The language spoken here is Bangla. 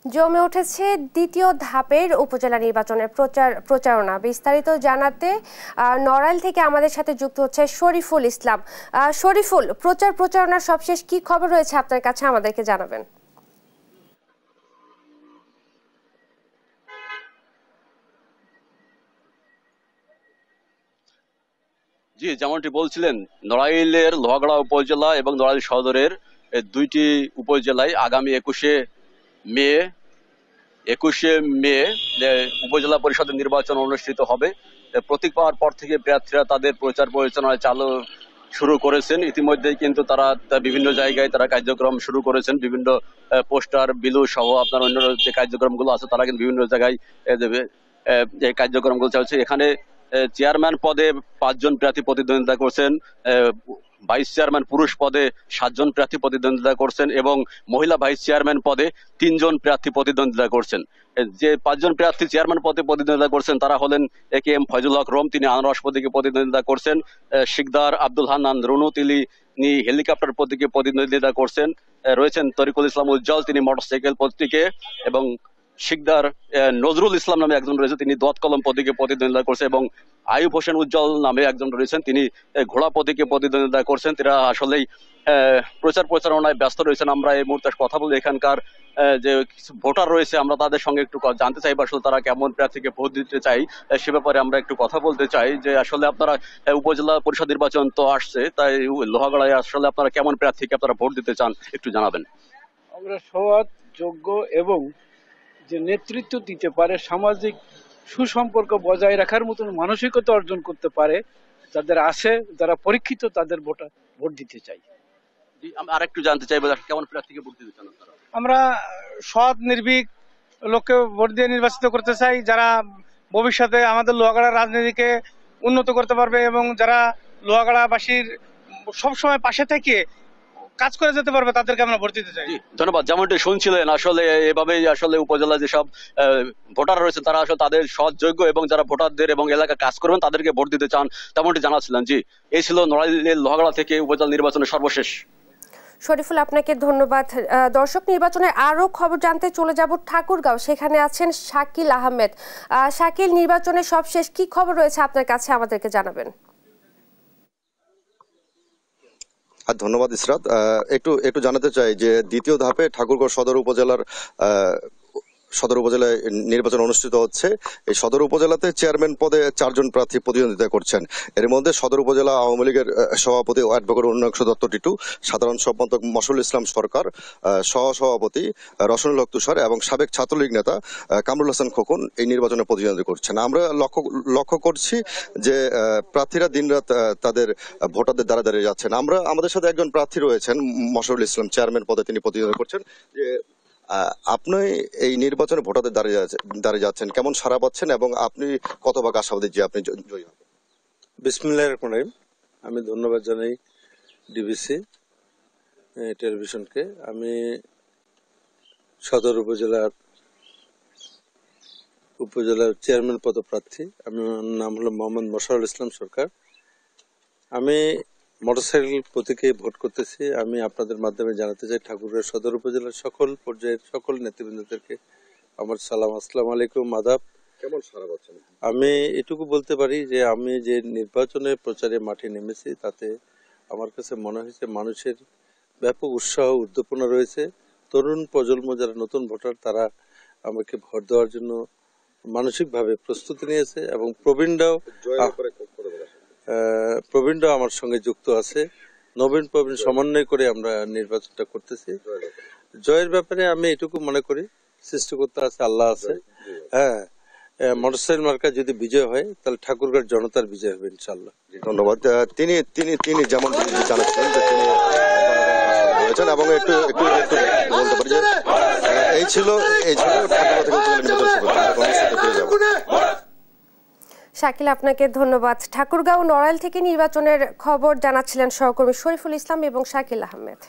জমে উঠেছে দ্বিতীয় ধাপের উপজেলা নির্বাচনের প্রচারণা। বিস্তারিত জানাতে নড়াইল থেকে আমাদের সাথে যুক্ত হচ্ছে শরীফুল ইসলাম। শরীফুল, প্রচারণার সবশেষ কি খবর রয়েছে আপনার কাছে, আমাদেরকে জানাবেন। জি, যেমনটি বলছিলেন, নড়াইলের লোহাগড়া উপজেলা এবং নড়াইল সদরের দুইটি উপজেলায় আগামী 21শে মে উপজেলা পরিষদের নির্বাচন অনুষ্ঠিত হবে। প্রতীক পাওয়ার পর থেকে প্রার্থীরা তাদের প্রচার পরিচালনা শুরু করেছেন। ইতিমধ্যেই কিন্তু তারা বিভিন্ন জায়গায় তারা কার্যক্রম শুরু করেছেন। বিভিন্ন পোস্টার, বিলু সহ আপনার অন্য যে কার্যক্রমগুলো আছে তারা কিন্তু বিভিন্ন জায়গায় এই কার্যক্রমগুলো চলছে। এখানে চেয়ারম্যান পদে 5 জন প্রার্থী প্রতিদ্বন্দ্বিতা করছেন, ভাইস চেয়ারম্যান পুরুষ পদে 7 জন প্রার্থী প্রতিদ্বন্দ্বিতা করছেন এবং মহিলা ভাইস চেয়ারম্যান পদে 3 জন প্রার্থী প্রতিদ্বন্দ্বিতা করছেন। যে 5 জন প্রার্থী চেয়ারম্যান পদে প্রতিদ্বন্দ্বিতা করছেন তারা হলেন AKM ফয়জুল হক রোম, তিনি আনারস প্রতীকে প্রতিদ্বন্দ্বিতা করছেন। শিকদার আব্দুল হান্নান রুনু, তিনি হেলিকপ্টার প্রতীকে প্রতিদ্বন্দ্বিতা করছেন। রয়েছেন তরিকুল ইসলাম উজ্জ্বল, তিনি মোটরসাইকেল প্রতীকে, এবং শিকদার নজরুল ইসলাম নামে একজন রয়েছে, তিনি দোয়াত কলম প্রতীকে প্রতিদ্বন্দ্বিতা করছেন, এবং আয়ুব হোসেন উজ্জ্বল নামে একজন রয়েছেন, তিনি ঘোড়া প্রতীকে প্রতিদ্বন্দ্বিতা করছেন। তারা আসলেই প্রচারণায় ব্যস্ত রয়েছেন। আমরা এই মুহূর্তে কথা বলি এখানকার যে কিছু ভোটার রয়েছে, আমরা তাদের সঙ্গে একটু জানতে চাই আসলে তারা কেমন প্রার্থীকে ভোট দিতে চাই, সে ব্যাপারে আমরা একটু কথা বলতে চাই। যে আসলে আপনারা উপজেলা পরিষদ নির্বাচন তো আসছে, তাই লোহাগড়ায় আসলে আপনারা কেমন প্রার্থীকে আপনারা ভোট দিতে চান একটু জানাবেন। আমরা সৎ, যোগ্য এবং যে নেতৃত্ব দিতে পারে, সামাজিক সুসম্পর্ক বজায় রাখার মতন মানসিকতা অর্জন করতে পারে, যাদের আছে, যারা পরীক্ষিত, তাদের ভোট দিতে চাই। আর একটু জানতে চাইবো কেমন প্রার্থীকে ভোট দিতে চান আপনারা? আমরা সৎ, নির্ভীক লোককে ভোট দিয়ে নির্বাচিত করতে চাই, যারা ভবিষ্যতে আমাদের লোহাগড়ার রাজনীতিকে উন্নত করতে পারবে এবং যারা লোহাগড়াবাসীর সবসময় পাশে থেকে কাজ করে যেতে পারবে, তাদেরকে আমরা ভোট দিতে চাই। ধন্যবাদ। যেমনটি শুনছিলেন, আসলে এভাবেই আসলে উপজেলা যেসব ভোটার রয়েছে তারা আসলে তাদের সৎ, যোগ্য এবং যারা ভোটারদের এবং এলাকা কাজ করবেন তাদেরকে ভোট দিতে চান, তেমনটি জানাচ্ছিলেন। জি, এই ছিল নড়াইলের লোহাগড়া থেকে উপজেলা নির্বাচনের সর্বশেষ। শরীফুল, আপনাকে ধন্যবাদ। দর্শক, নির্বাচনের আরো খবর জানতে চলে যাব ঠাকুরগাঁও, সেখানে আছেন শাকিল আহমেদ। শাকিল, নির্বাচনের সবশেষ কি খবর রয়েছে আপনার কাছে, আমাদেরকে জানাবেন। ধন্যবাদ ইসরাত। একটু জানাতে চাই যে দ্বিতীয় ধাপে ঠাকুরগাঁও সদর উপজেলায় নির্বাচন অনুষ্ঠিত হচ্ছে। এই সদর উপজেলাতে চেয়ারম্যান পদে 4 জন প্রার্থী প্রতিদ্বন্দ্বিতা করছেন। এর মধ্যে সদর উপজেলা আওয়ামী লীগের সভাপতি অ্যাডভোকেট উন্নয়ন দত্ত টিটু, সাধারণ সম্পাদক মশরুল ইসলাম সরকার, সহসভাপতি রশনুল হক তুষার এবং সাবেক ছাত্রলীগ নেতা কামরুল হাসান খোকন এই নির্বাচনে প্রতিদ্বন্দ্বিতা করছেন। আমরা লক্ষ্য করছি যে প্রার্থীরা দিনরাত তাদের ভোটারদের দ্বারা দাঁড়িয়ে যাচ্ছেন। আমাদের সাথে একজন প্রার্থী রয়েছেন মশরুল ইসলাম, চেয়ারম্যান পদে তিনি প্রতিদ্বন্দ্বিতা করছেন। যে আপনি এই নির্বাচনে ভোটারদের দাঁড়িয়ে যাচ্ছেন, কেমন সাড়া পাচ্ছেন এবং আপনি কত ভাগ আশাবাদী যে আপনি জয়ী হবেন? বিসমিল্লাহির রহমানির রহিম। আমি ধন্যবাদ জানাই ডিবিসি টেলিভিশনকে। আমি সদর উপজেলার চেয়ারম্যান পদপ্রার্থী। আমার নাম হলো মোহাম্মদ মশরুল ইসলাম সরকার। আমি মোটরসাইকেল প্রতীকে ভোট করতেছি। আমি আপনাদের মাধ্যমে জানাতে চাই ঠাকুরগাঁও সদর উপজেলার সকল পর্যায়ের সকল নেতৃবৃন্দদেরকে আমার সালাম, আসসালামু আলাইকুম, আদাব। কেমন সাড়া পাচ্ছেন? আমি এটুকু বলতে পারি যে আমি যে নির্বাচনের প্রচারে মাঠে নেমেছি তাতে আমার কাছে মনে হয়েছে মানুষের ব্যাপক উৎসাহ, উদ্দীপনা রয়েছে। তরুণ প্রজন্ম যারা নতুন ভোটার তারা আমাকে ভোট দেওয়ার জন্য মানসিকভাবে প্রস্তুতি নিয়েছে এবং প্রবীণরাও আমার সঙ্গে যুক্ত আছে। নবীন প্রবীণ সমন্বয় করে আমরা নির্বাচনটা করতেছি। জয়ের ব্যাপারে আমি এটুকু মনে করি সৃষ্টিকর্তা আছে, আল্লাহ আছে। হ্যাঁ, মোটরসাইকেল মার্কা যদি বিজয় হয় তাহলে ঠাকুরগাঁও জনতার বিজয় হবে ইনশাআল্লাহ। ধন্যবাদ। তিনি যেমন জানাচ্ছেন যে তিনি রয়েছেন এবং একটু বলতে পারি যে এই ছিল শাকিল, আপনাকে ধন্যবাদ। ঠাকুরগাঁও নড়াইল থেকে নির্বাচনের খবর জানাচ্ছিলেন সহকর্মী শরীফুল ইসলাম এবং শাকিল আহমেদ।